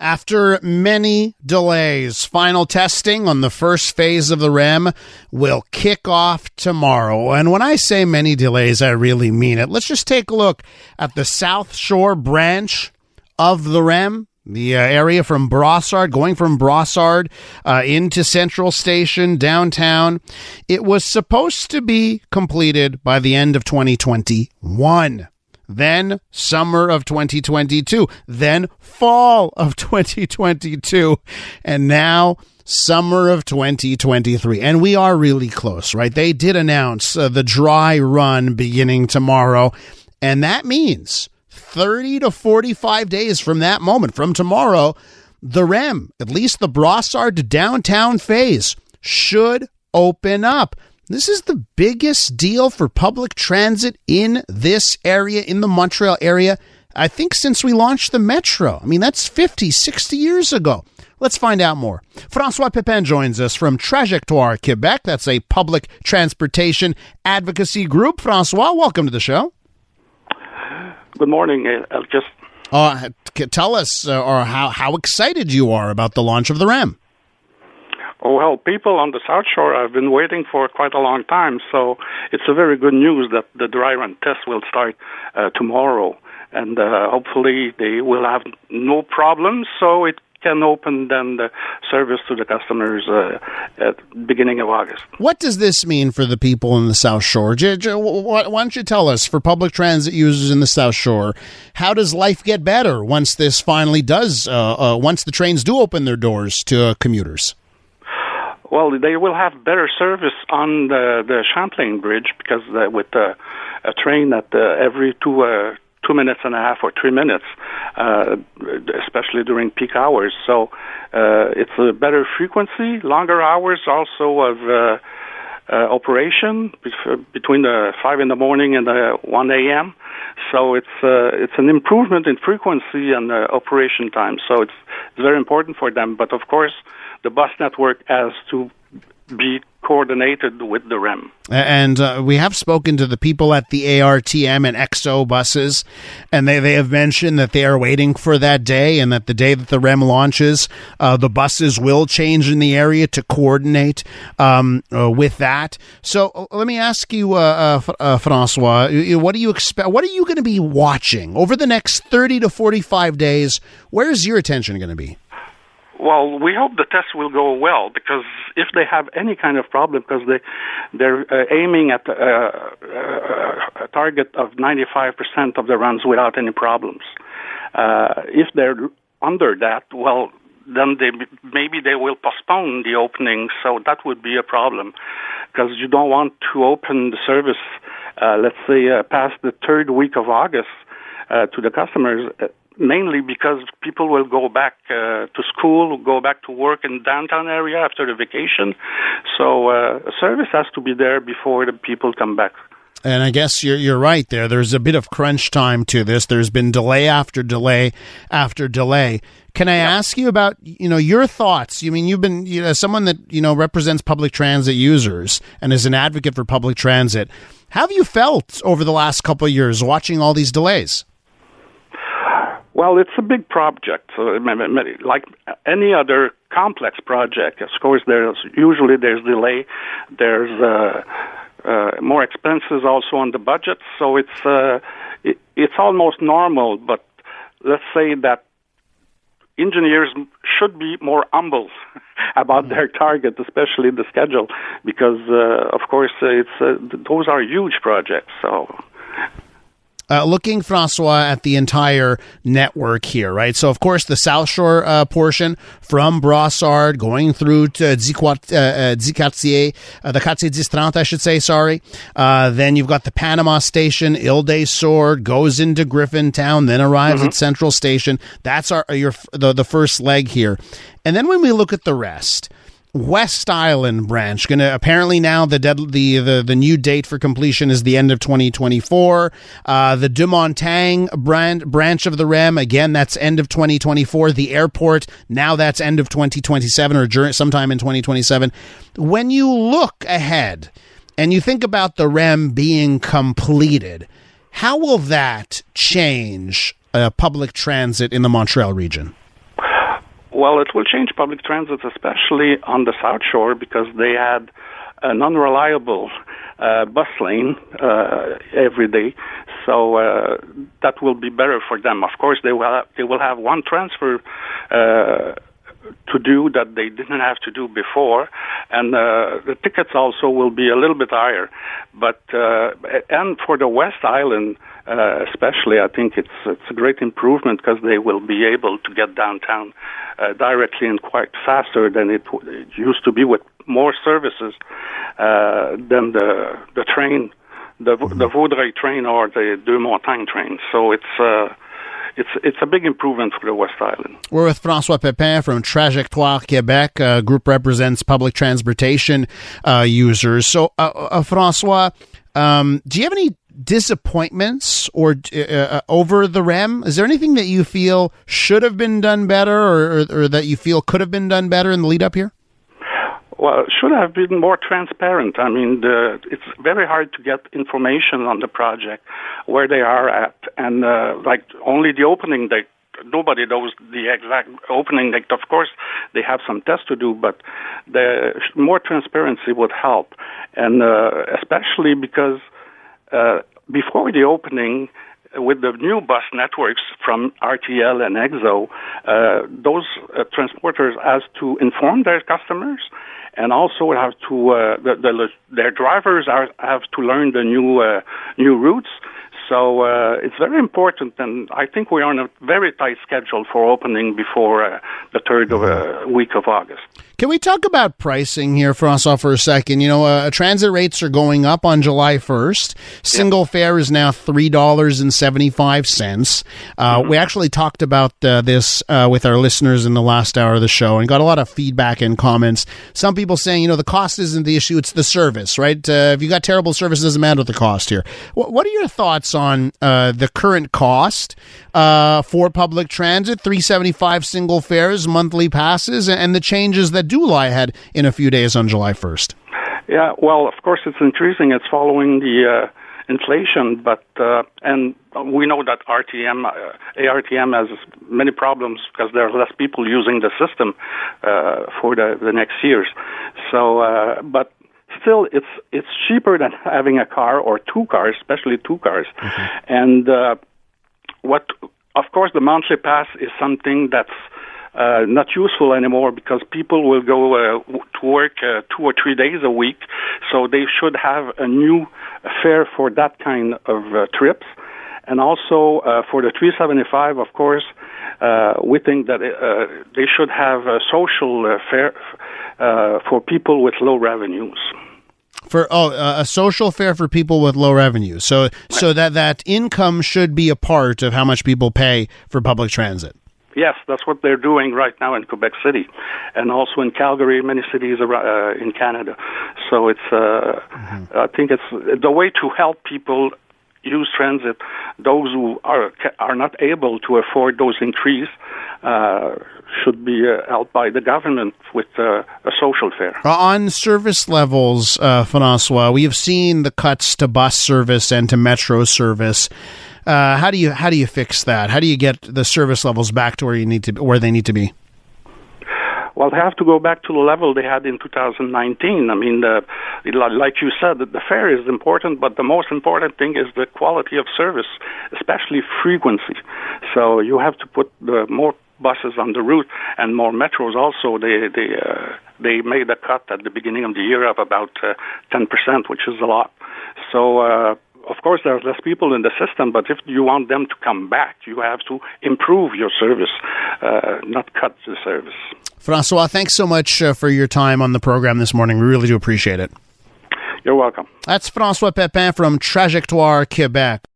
After many delays, final testing on the first phase of the REM will kick off tomorrow. And when I say many delays, I really mean it. Let's just take a look at the South Shore branch of the REM, the area from Brossard, going from Brossard into Central Station, downtown. It was supposed to be completed by the end of 2021. Then summer of 2022, then fall of 2022, and now summer of 2023. And we are really close, right? They did announce the dry run beginning tomorrow, and that means 30 to 45 days from that moment, from tomorrow, the REM, at least the Brossard to downtown phase, should open up. This is the biggest deal for public transit in this area, in the Montreal area, I think since we launched the Metro. I mean, that's 50, 60 years ago. Let's find out more. François Pepin joins us from Trajectoire, Quebec. That's a public transportation advocacy group. François, welcome to the show. Good morning. I'll just tell us how excited you are about the launch of the REM. Oh, well, people on the South Shore have been waiting for quite a long time, so it's a very good news that the dry run test will start tomorrow, and hopefully they will have no problems, so it can open then the service to the customers at the beginning of August. What does this mean for the people in the South Shore? Why don't you tell us, for public transit users in the South Shore, how does life get better once this finally does, once the trains do open their doors to commuters? Well, they will have better service on the Champlain Bridge because with a train at every 2 minutes and a half or 3 minutes, especially during peak hours. So it's a better frequency, longer hours also of operation between the 5 in the morning and 1 a.m. So it's an improvement in frequency and operation time. So it's very important for them. But of course, the bus network has to be coordinated with the REM. And we have spoken to the people at the ARTM and XO buses, and they have mentioned that they are waiting for that day, and that the day that the REM launches, the buses will change in the area to coordinate with that. So let me ask you, François, what do you expect? What are you going to be watching over the next 30 to 45 days? Where's your attention going to be? Well, we hope the test will go well, because if they have any kind of problem, because they're aiming at a target of 95% of the runs without any problems. If they're under that, well, then maybe they will postpone the opening, so that would be a problem, because you don't want to open the service, let's say, past the third week of August to the customers, mainly because people will go back to school, go back to work in the downtown area after the vacation. So service has to be there before the people come back. And I guess you're right there. There's a bit of crunch time to this. There's been delay after delay after delay. Can I ask you about, your thoughts? You mean, you've been someone that, represents public transit users and is an advocate for public transit. How have you felt over the last couple of years watching all these delays? Well, it's a big project. So, like any other complex project, of course, there's delay. There's more expenses also on the budget. So it's almost normal. But let's say that engineers should be more humble about their target, especially the schedule, because of course those are huge projects. So. Looking, François, at the entire network here, right? So, of course, the South Shore portion from Brossard going through to the Quartier 1030, I should say, sorry. Then you've got the Panama Station, Ile des Swords, goes into Griffintown, then arrives at Central Station. That's the first leg here. And then when we look at the rest, West Island branch gonna apparently now the new date for completion is the end of 2024. The De Montagne branch of the REM, again, that's end of 2024. The airport, now that's end of 2027 or sometime in 2027. When you look ahead and you think about the REM being completed, how will that change public transit in the Montreal region? Well, it will change public transit, especially on the South Shore, because they had an unreliable bus lane every day. So that will be better for them. Of course, they will have one transfer to do that they didn't have to do before, and the tickets also will be a little bit higher. But and for the West Island, especially, I think it's a great improvement because they will be able to get downtown directly and quite faster than it used to be with more services than the train, the Vaudreuil train or the Deux Montagnes train. So it's a big improvement for the West Island. We're with François Pepin from Trajectoire, Québec. Group represents public transportation users. So, François, do you have any disappointments or over the REM? Is there anything that you feel should have been done better or that you feel could have been done better in the lead up here? Well, it should have been more transparent. I mean, it's very hard to get information on the project, where they are at, and like only the opening date. Nobody knows the exact opening date. Of course, they have some tests to do, but the more transparency would help, and especially because before the opening, with the new bus networks from RTL and EXO, those transporters have to inform their customers, and also have to their drivers have to learn the new routes. So it's very important, and I think we are on a very tight schedule for opening before the third week of August. Can we talk about pricing here, François, for a second? You know, transit rates are going up on July 1st. Single fare is now $3.75. We actually talked about this with our listeners in the last hour of the show and got a lot of feedback and comments. Some people saying, you know, the cost isn't the issue, it's the service, right? If you got terrible service, it doesn't matter the cost here. What are your thoughts on the current cost for public transit, $3.75 single fares, monthly passes, and the changes that do lie ahead in a few days on July 1st? Yeah, well, of course it's increasing. It's following the inflation, but and we know that ARTM has many problems because there are less people using the system for the next years. So, but still, it's cheaper than having a car or two cars, especially two cars. And of course, the monthly pass is something that's not useful anymore because people will go to work 2 or 3 days a week, so they should have a new fare for that kind of trips. And also for the $3.75, of course, we think that they should have a social fare for people with low revenues. A social fare for people with low revenues. So that income should be a part of how much people pay for public transit. Yes, that's what they're doing right now in Quebec City, and also in Calgary, many cities in Canada. So it's, I think it's the way to help people use transit. Those who are not able to afford those increase should be helped by the government with a social fare. On service levels, François, we have seen the cuts to bus service and to metro service. How do you fix that? How do you get the service levels back to where they need to be? Well, they have to go back to the level they had in 2019. I mean, like you said, the fare is important, but the most important thing is the quality of service, especially frequency. So you have to put more buses on the route and more metros also. They made a cut at the beginning of the year of about 10%, which is a lot. So, of course, there's less people in the system, but if you want them to come back, you have to improve your service, not cut the service. François, thanks so much for your time on the program this morning. We really do appreciate it. You're welcome. That's François Pepin from Trajectoire, Québec.